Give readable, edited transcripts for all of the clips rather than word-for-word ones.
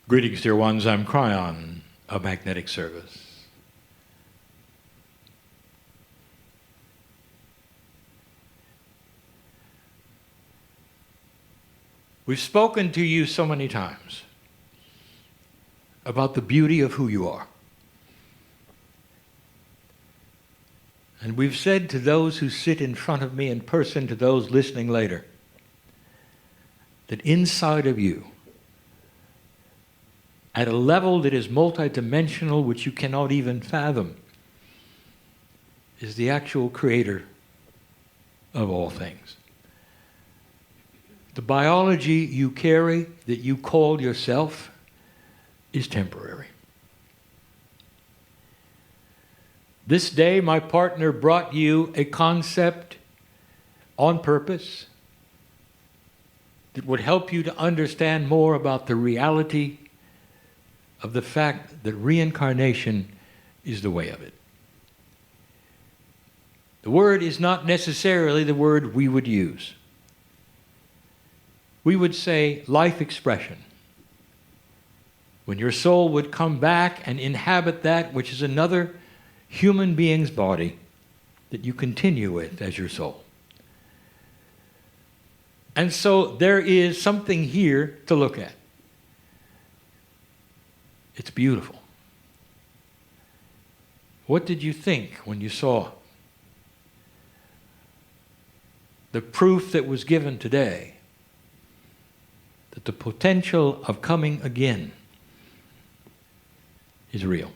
Greetings, dear ones. I'm Kryon of Magnetic Service. We've spoken to you so many times about the beauty of who you are. And we've said to those who sit in front of me in person, to those listening later, that inside of you, at a level that is multidimensional, which you cannot even fathom, is the actual creator of all things. The biology you carry, that you call yourself, is temporary. This day, my partner brought you a concept on purpose that would help you to understand more about the reality of the fact that reincarnation is the way of it. The word is not necessarily the word we would use. We would say life expression. When your soul would come back and inhabit that which is another human being's body that you continue with as your soul. And so there is something here to look at. It's beautiful. What did you think when you saw the proof that was given today that the potential of coming again is real?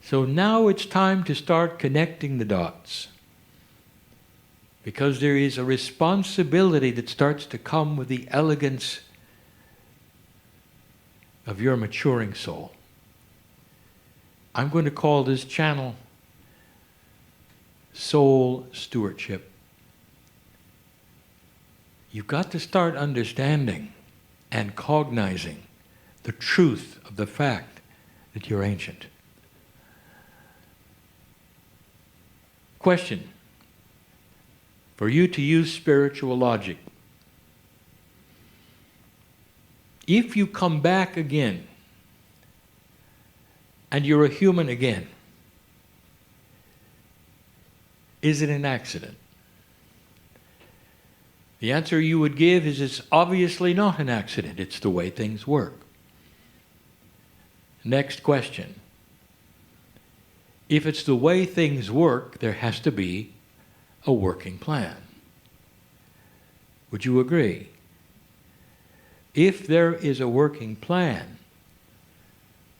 So now it's time to start connecting the dots, because there is a responsibility that starts to come with the elegance of your maturing soul. I'm going to call this channel Soul Stewardship. You've got to start understanding and cognizing the truth of the fact that you're ancient. Question for you to use spiritual logic. If you come back again and you're a human again, is it an accident? The answer you would give is it's obviously not an accident. It's the way things work. Next question. If it's the way things work, there has to be a working plan. Would you agree? If there is a working plan,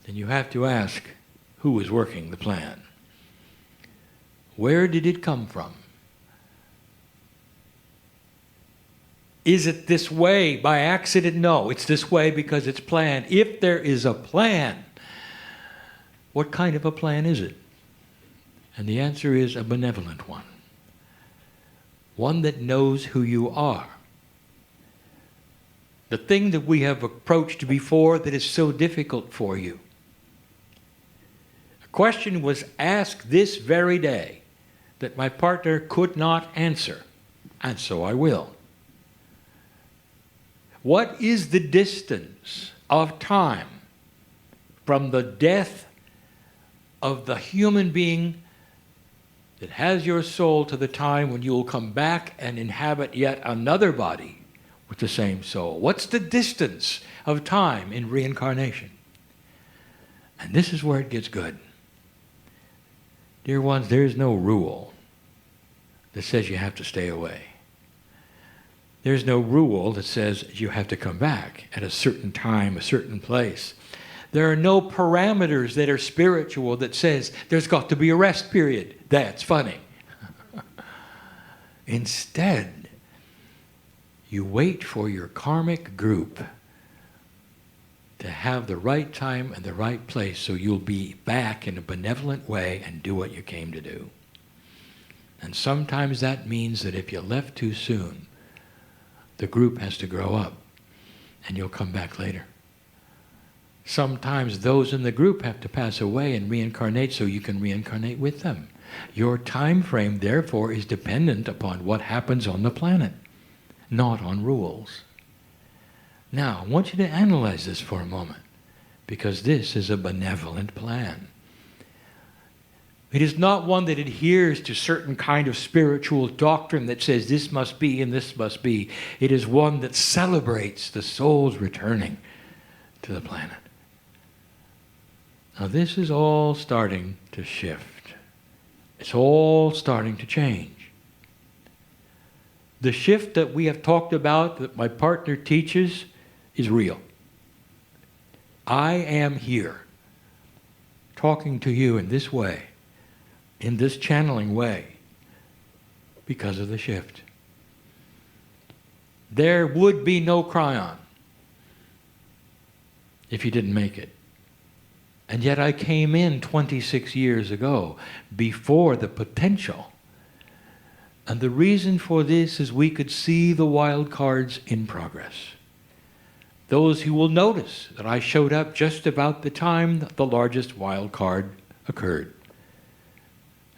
then you have to ask, who is working the plan? Where did it come from? Is it this way by accident? No, it's this way because it's planned. If there is a plan, what kind of a plan is it? And the answer is a benevolent one. One that knows who you are. The thing that we have approached before that is so difficult for you. A question was asked this very day that my partner could not answer, and so I will. What is the distance of time from the death of the human being that has your soul to the time when you will come back and inhabit yet another body with the same soul? What's the distance of time in reincarnation? And this is where it gets good. Dear ones, there is no rule that says you have to stay away. There's no rule that says you have to come back at a certain time, a certain place. There are no parameters that are spiritual that says there's got to be a rest period. That's funny. Instead, you wait for your karmic group to have the right time and the right place so you'll be back in a benevolent way and do what you came to do. And sometimes that means that if you left too soon, the group has to grow up and you'll come back later. Sometimes those in the group have to pass away and reincarnate so you can reincarnate with them. Your time frame, therefore, is dependent upon what happens on the planet, not on rules. Now, I want you to analyze this for a moment, because this is a benevolent plan. It is not one that adheres to certain kind of spiritual doctrine that says this must be and this must be. It is one that celebrates the soul's returning to the planet. Now this is all starting to shift. It's all starting to change. The shift that we have talked about, that my partner teaches, is real. I am here, talking to you in this way, in this channeling way, because of the shift. There would be no Kryon if you didn't make it. And yet I came in 26 years ago, before the potential. And the reason for this is we could see the wild cards in progress. Those who will notice that I showed up just about the time that the largest wild card occurred.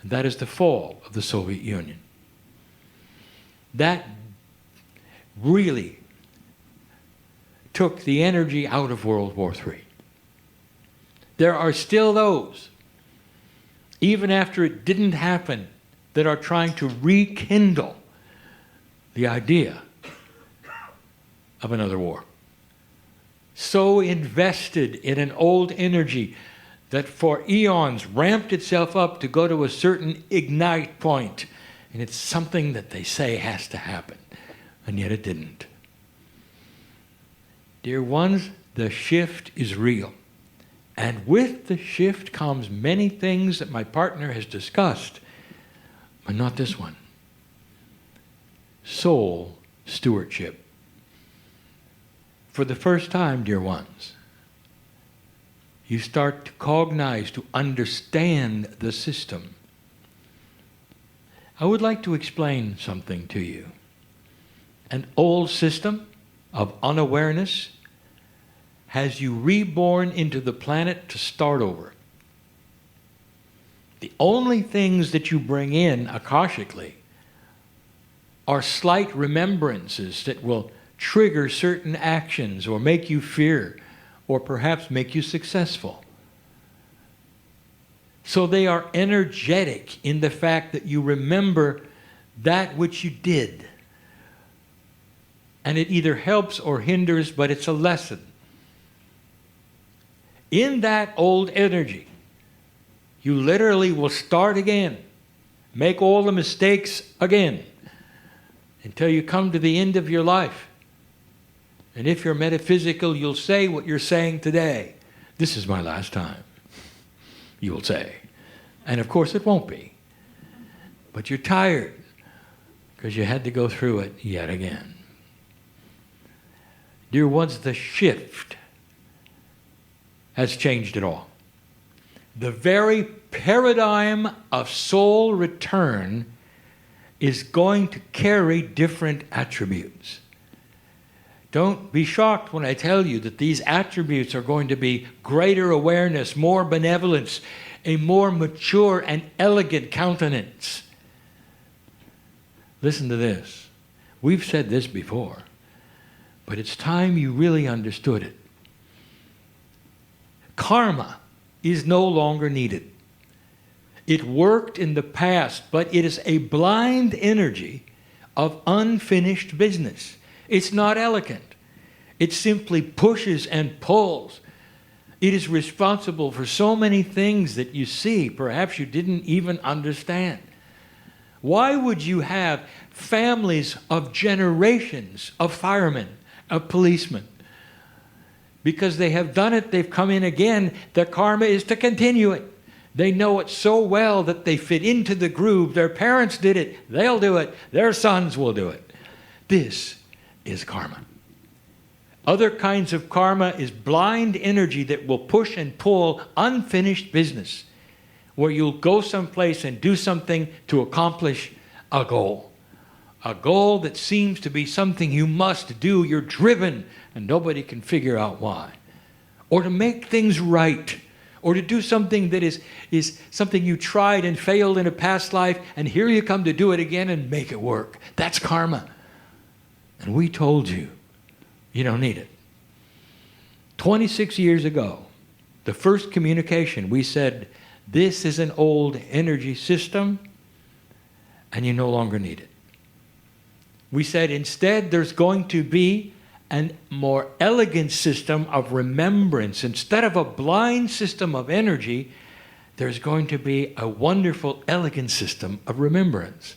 And that is the fall of the Soviet Union. That really took the energy out of World War III. There are still those, even after it didn't happen, that are trying to rekindle the idea of another war. So invested in an old energy that for eons ramped itself up to go to a certain ignite point. And it's something that they say has to happen, and yet it didn't. Dear ones, the shift is real. And with the shift comes many things that my partner has discussed, but not this one. Soul stewardship. For the first time, dear ones, you start to cognize, to understand the system. I would like to explain something to you. An old system of unawareness has you reborn into the planet to start over. The only things that you bring in akashically are slight remembrances that will trigger certain actions or make you fear or perhaps make you successful. So they are energetic in the fact that you remember that which you did. And it either helps or hinders, but it's a lesson. In that old energy, you literally will start again, make all the mistakes again, until you come to the end of your life. And if you're metaphysical, you'll say what you're saying today. This is my last time, you will say. And of course it won't be. But you're tired, because you had to go through it yet again. Dear ones, the shift has changed it all. The very paradigm of soul return is going to carry different attributes. Don't be shocked when I tell you that these attributes are going to be greater awareness, more benevolence, a more mature and elegant countenance. Listen to this. We've said this before, but it's time you really understood it. Karma is no longer needed. It worked in the past, but it is a blind energy of unfinished business. It's not elegant. It simply pushes and pulls. It is responsible for so many things that you see, perhaps you didn't even understand. Why would you have families of generations of firemen, of policemen? Because they have done it, they've come in again, their karma is to continue it. They know it so well that they fit into the groove. Their parents did it, they'll do it, their sons will do it. This is karma. Other kinds of karma is blind energy that will push and pull unfinished business, where you'll go someplace and do something to accomplish a goal. A goal that seems to be something you must do. You're driven and nobody can figure out why. Or to make things right. Or to do something that is something you tried and failed in a past life, and here you come to do it again and make it work. That's karma. And we told you, you don't need it. 26 years ago, the first communication, we said, this is an old energy system and you no longer need it. We said instead there's going to be a more elegant system of remembrance. Instead of a blind system of energy, there's going to be a wonderful, elegant system of remembrance.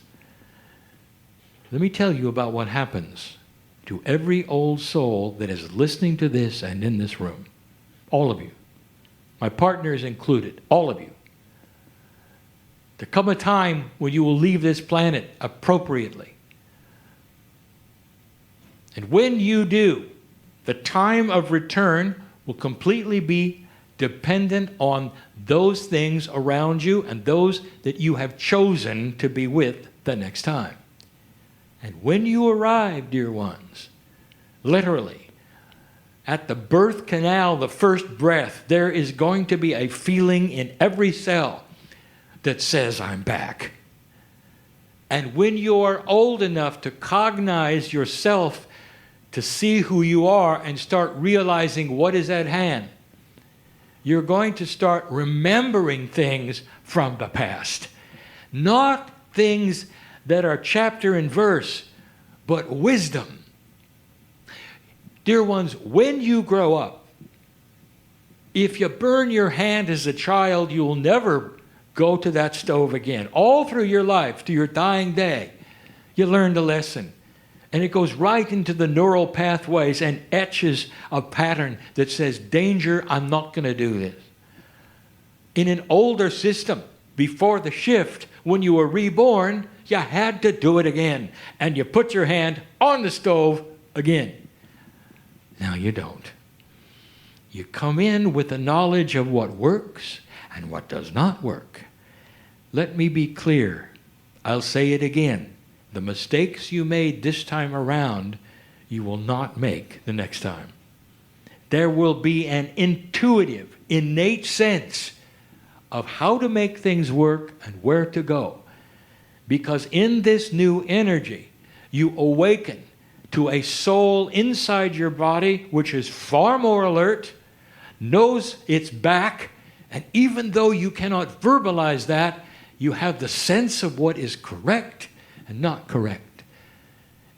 Let me tell you about what happens to every old soul that is listening to this and in this room. All of you. My partners included. All of you. There come a time when you will leave this planet appropriately. And when you do, the time of return will completely be dependent on those things around you and those that you have chosen to be with the next time. And when you arrive, dear ones, literally, at the birth canal, the first breath, there is going to be a feeling in every cell that says, I'm back. And when you are old enough to cognize yourself, to see who you are and start realizing what is at hand, you're going to start remembering things from the past. Not things that are chapter and verse, but wisdom. Dear ones, when you grow up, if you burn your hand as a child, you will never go to that stove again. All through your life, to your dying day, you learned a lesson. And it goes right into the neural pathways and etches a pattern that says, danger, I'm not going to do this. In an older system, before the shift, when you were reborn, you had to do it again. And you put your hand on the stove again. Now you don't. You come in with the knowledge of what works and what does not work. Let me be clear. I'll say it again. The mistakes you made this time around, you will not make the next time. There will be an intuitive, innate sense of how to make things work and where to go. Because in this new energy, you awaken to a soul inside your body which is far more alert, knows it's back, and even though you cannot verbalize that, you have the sense of what is correct and not correct.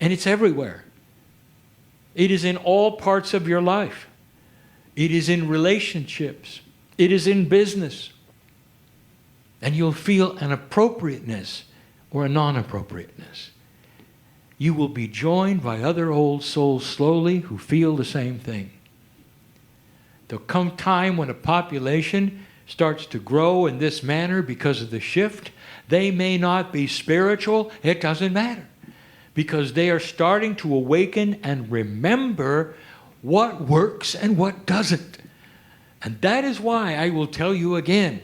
And it's everywhere. It is in all parts of your life. It is in relationships. It is in business. And you'll feel an appropriateness or a non-appropriateness. You will be joined by other old souls slowly who feel the same thing. There'll come time when a population starts to grow in this manner because of the shift. They may not be spiritual. It doesn't matter. Because they are starting to awaken and remember what works and what doesn't. And that is why I will tell you again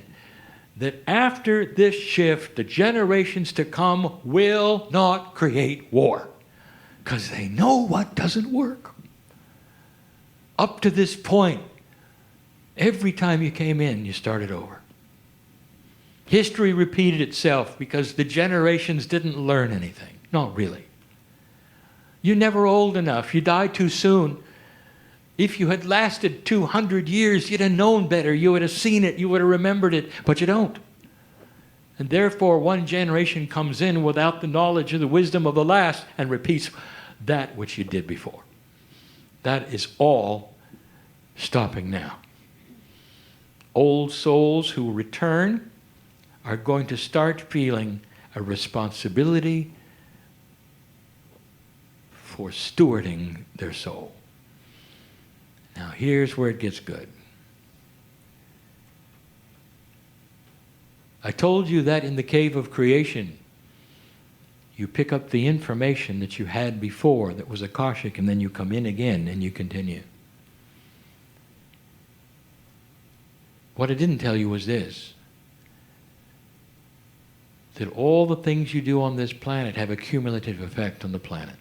that after this shift, the generations to come will not create war. Because they know what doesn't work. Up to this point, every time you came in, you started over. History repeated itself because the generations didn't learn anything. Not really. You're never old enough. You die too soon. If you had lasted 200 years, you'd have known better. You would have seen it. You would have remembered it. But you don't. And therefore, one generation comes in without the knowledge or the wisdom of the last and repeats that which you did before. That is all stopping now. Old souls who return are going to start feeling a responsibility for stewarding their soul. Now here's where it gets good. I told you that in the cave of creation, you pick up the information that you had before that was Akashic, and then you come in again and you continue. What I didn't tell you was this, that all the things you do on this planet have a cumulative effect on the planet.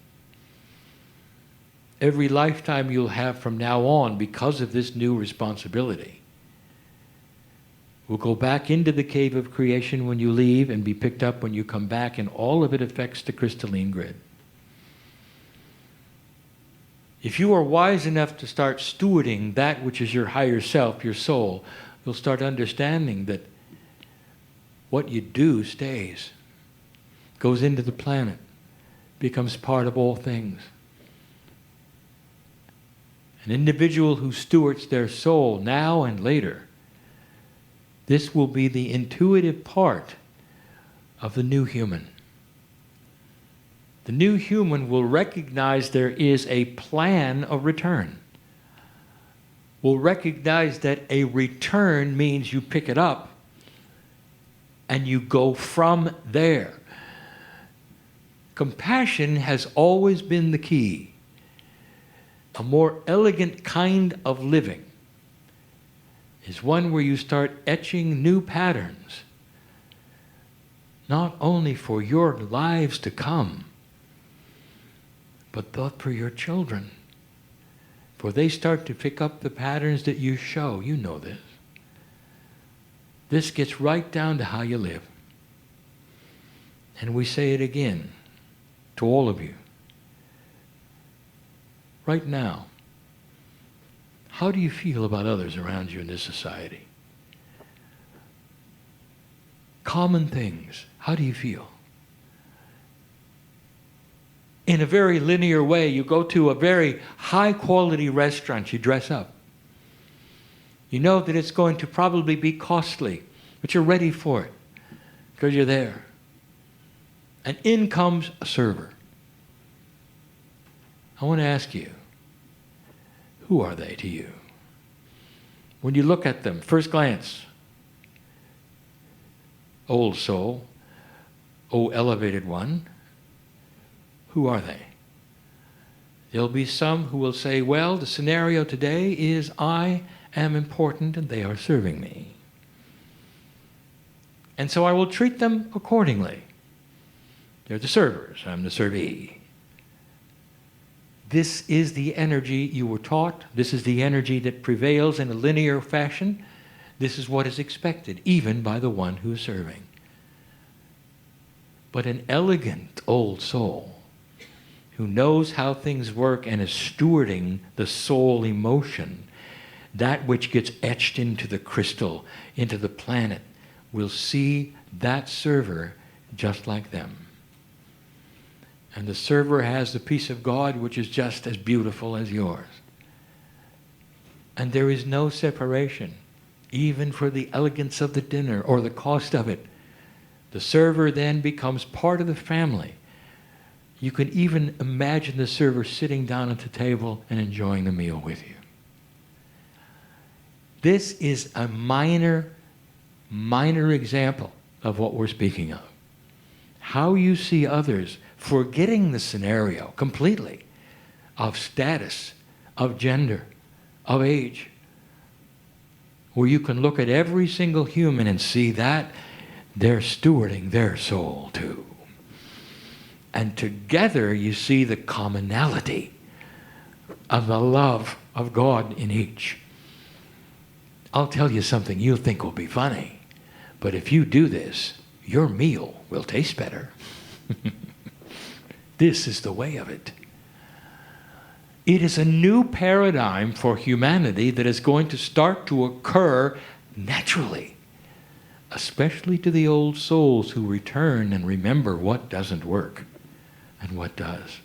Every lifetime you'll have from now on, because of this new responsibility, will go back into the cave of creation when you leave and be picked up when you come back, and all of it affects the crystalline grid. If you are wise enough to start stewarding that which is your higher self, your soul, you'll start understanding that what you do stays, goes into the planet, becomes part of all things. An individual who stewards their soul now and later, this will be the intuitive part of the new human. The new human will recognize there is a plan of return. Will recognize that a return means you pick it up and you go from there. Compassion has always been the key. A more elegant kind of living is one where you start etching new patterns, not only for your lives to come, but for your children. For they start to pick up the patterns that you show. You know this. This gets right down to how you live. And we say it again to all of you. Right now, how do you feel about others around you in this society? Common things. How do you feel? In a very linear way, you go to a very high-quality restaurant, you dress up. You know that it's going to probably be costly, but you're ready for it because you're there. And in comes a server. I want to ask you, who are they to you? When you look at them, first glance, old soul, oh elevated one, who are they? There'll be some who will say, well, the scenario today is I am important and they are serving me. And so I will treat them accordingly. They're the servers, I'm the servee. This is the energy you were taught. This is the energy that prevails in a linear fashion. This is what is expected, even by the one who is serving. But an elegant old soul who knows how things work and is stewarding the soul emotion, that which gets etched into the crystal, into the planet, will see that server just like them. And the server has the peace of God which is just as beautiful as yours. And there is no separation, even for the elegance of the dinner or the cost of it. The server then becomes part of the family. You can even imagine the server sitting down at the table and enjoying the meal with you. This is a minor example of what we're speaking of. How you see others, forgetting the scenario completely of status, of gender, of age, where you can look at every single human and see that they're stewarding their soul too. And together you see the commonality of the love of God in each. I'll tell you something you'll think will be funny, but if you do this, your meal will taste better. This is the way of it. It is a new paradigm for humanity that is going to start to occur naturally, especially to the old souls who return and remember what doesn't work and what does.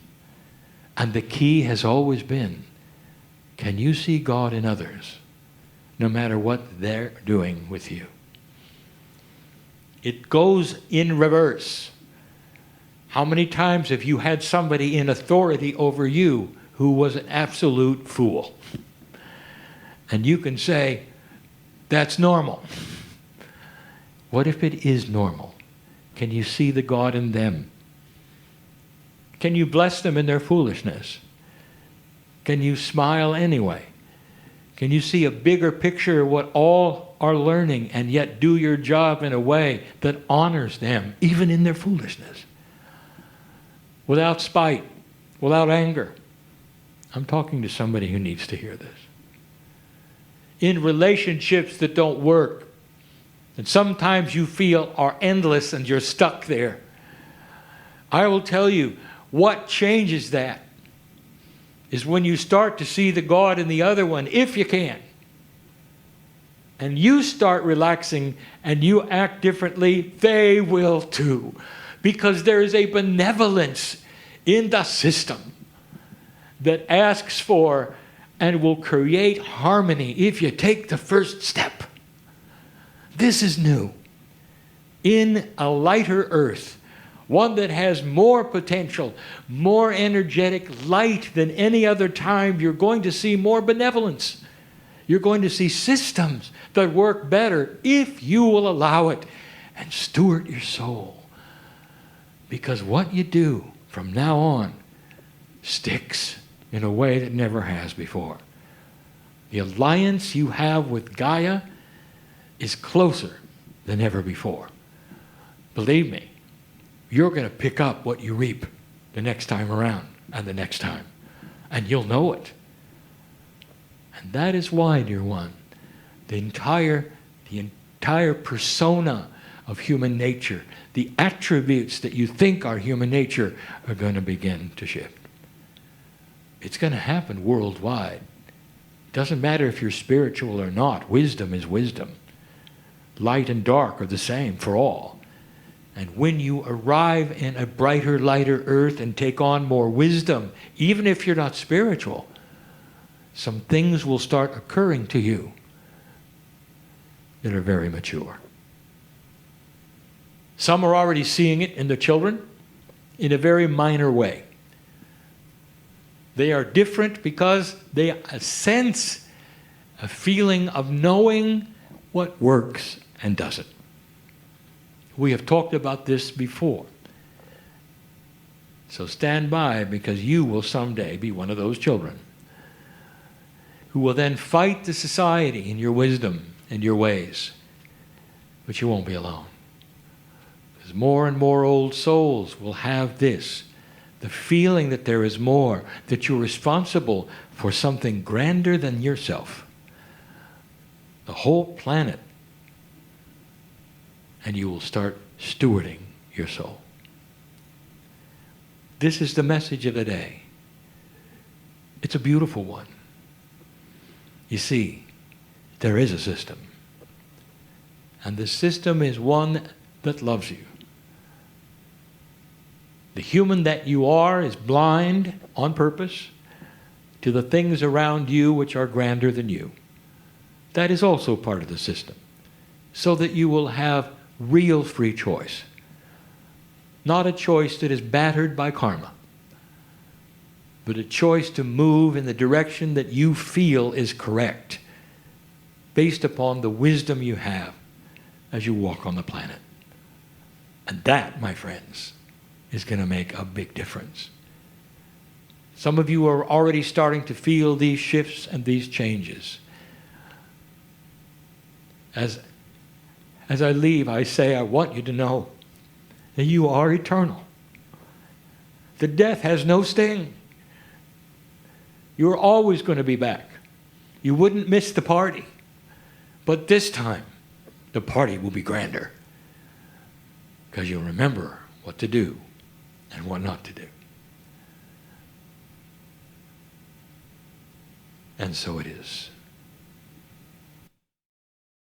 And the key has always been, can you see God in others, no matter what they're doing with you? It goes in reverse. How many times have you had somebody in authority over you who was an absolute fool? And you can say, that's normal. What if it is normal? Can you see the God in them? Can you bless them in their foolishness? Can you smile anyway? Can you see a bigger picture of what all are learning and yet do your job in a way that honors them, even in their foolishness? Without spite, without anger. I'm talking to somebody who needs to hear this. In relationships that don't work, and sometimes you feel are endless and you're stuck there, I will tell you what changes that is when you start to see the God in the other one, if you can. And you start relaxing and you act differently, they will too. Because there is a benevolence in the system that asks for and will create harmony if you take the first step. This is new. In a lighter earth, one that has more potential, more energetic light than any other time, you're going to see more benevolence. You're going to see systems that work better if you will allow it and steward your soul. Because what you do from now on sticks in a way that never has before. The alliance you have with Gaia is closer than ever before. Believe me, you're going to pick up what you reap the next time around and the next time. And you'll know it. And that is why, dear one, the entire persona of human nature, the attributes that you think are human nature, are going to begin to shift. It's going to happen worldwide. It doesn't matter if you're spiritual or not. Wisdom is wisdom. Light and dark are the same for all. And when you arrive in a brighter, lighter earth and take on more wisdom, even if you're not spiritual, some things will start occurring to you that are very mature. Some are already seeing it in the children in a very minor way. They are different because they sense a feeling of knowing what works and doesn't. We have talked about this before. So stand by, because you will someday be one of those children who will then fight the society in your wisdom and your ways. But you won't be alone. Because more and more old souls will have this, the feeling that there is more, that you're responsible for something grander than yourself. The whole planet. And you will start stewarding your soul. This is the message of the day. It's a beautiful one. You see, there is a system. And the system is one that loves you. The human that you are is blind on purpose to the things around you which are grander than you. That is also part of the system. So that you will have real free choice. Not a choice that is battered by karma, but a choice to move in the direction that you feel is correct, based upon the wisdom you have as you walk on the planet. And that, my friends, is going to make a big difference. Some of you are already starting to feel these shifts and these changes. As I leave, I say, I want you to know that you are eternal. The death has no sting. You're always going to be back. You wouldn't miss the party. But this time, the party will be grander. Because you'll remember what to do and what not to do. And so it is.